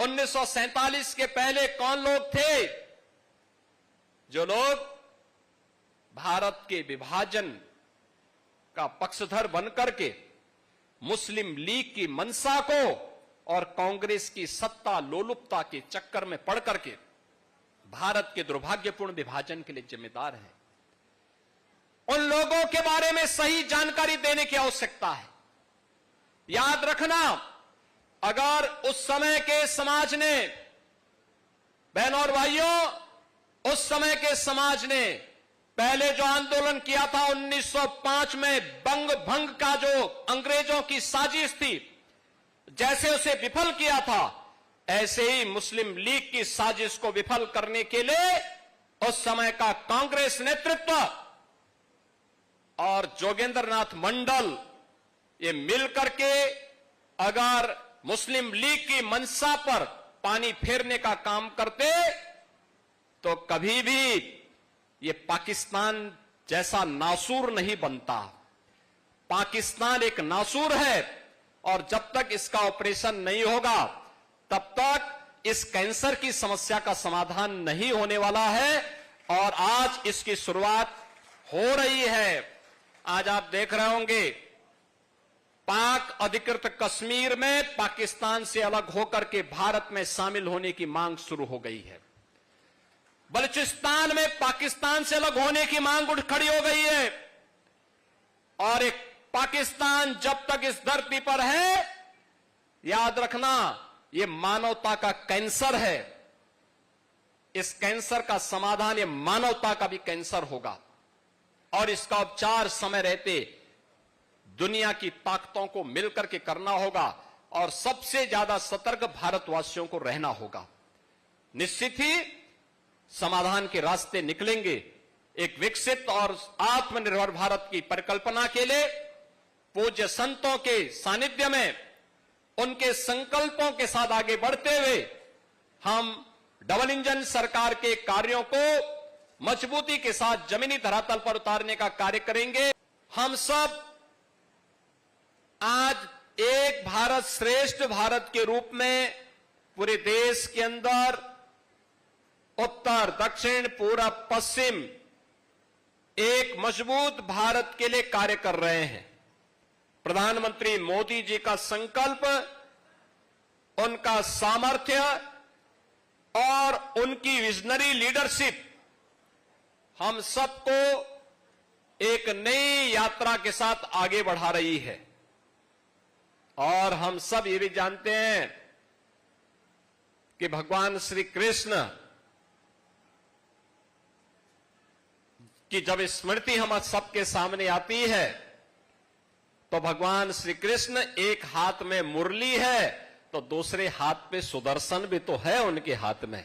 1947 के पहले कौन लोग थे जो लोग भारत के विभाजन का पक्षधर बनकर के मुस्लिम लीग की मंशा को और कांग्रेस की सत्ता लोलुपता के चक्कर में पड़ करके भारत के दुर्भाग्यपूर्ण विभाजन के लिए जिम्मेदार हैं? उन लोगों के बारे में सही जानकारी देने की आवश्यकता है। याद रखना, अगर उस समय के समाज ने, बहनों और भाइयों, उस समय के समाज ने पहले जो आंदोलन किया था 1905 में बंग भंग का जो अंग्रेजों की साजिश थी, जैसे उसे विफल किया था, ऐसे ही मुस्लिम लीग की साजिश को विफल करने के लिए उस समय का कांग्रेस नेतृत्व और जोगेंद्र नाथ मंडल ये मिलकर के अगर मुस्लिम लीग की मंशा पर पानी फेरने का काम करते तो कभी भी ये पाकिस्तान जैसा नासूर नहीं बनता। पाकिस्तान एक नासूर है और जब तक इसका ऑपरेशन नहीं होगा तब तक इस कैंसर की समस्या का समाधान नहीं होने वाला है और आज इसकी शुरुआत हो रही है। आज आप देख रहे होंगे पाक अधिकृत कश्मीर में पाकिस्तान से अलग होकर के भारत में शामिल होने की मांग शुरू हो गई है। बलूचिस्तान में पाकिस्तान से अलग होने की मांग उठ खड़ी हो गई है और एक पाकिस्तान जब तक इस धरती पर है, याद रखना, ये मानवता का कैंसर है। इस कैंसर का समाधान ये मानवता का भी कैंसर होगा और इसका उपचार समय रहते दुनिया की ताकतों को मिलकर के करना होगा और सबसे ज्यादा सतर्क भारतवासियों को रहना होगा। निश्चित ही समाधान के रास्ते निकलेंगे। एक विकसित और आत्मनिर्भर भारत की परिकल्पना के लिए पूज्य संतों के सानिध्य में उनके संकल्पों के साथ आगे बढ़ते हुए हम डबल इंजन सरकार के कार्यों को मजबूती के साथ जमीनी धरातल पर उतारने का कार्य करेंगे। हम सब आज एक भारत श्रेष्ठ भारत के रूप में पूरे देश के अंदर उत्तर दक्षिण पूरब पश्चिम एक मजबूत भारत के लिए कार्य कर रहे हैं। प्रधानमंत्री मोदी जी का संकल्प, उनका सामर्थ्य और उनकी विजनरी लीडरशिप हम सबको एक नई यात्रा के साथ आगे बढ़ा रही है और हम सब ये भी जानते हैं कि भगवान श्री कृष्ण की जब स्मृति हम सबके सामने आती है तो भगवान श्री कृष्ण एक हाथ में मुरली है तो दूसरे हाथ पे सुदर्शन भी तो है उनके हाथ में।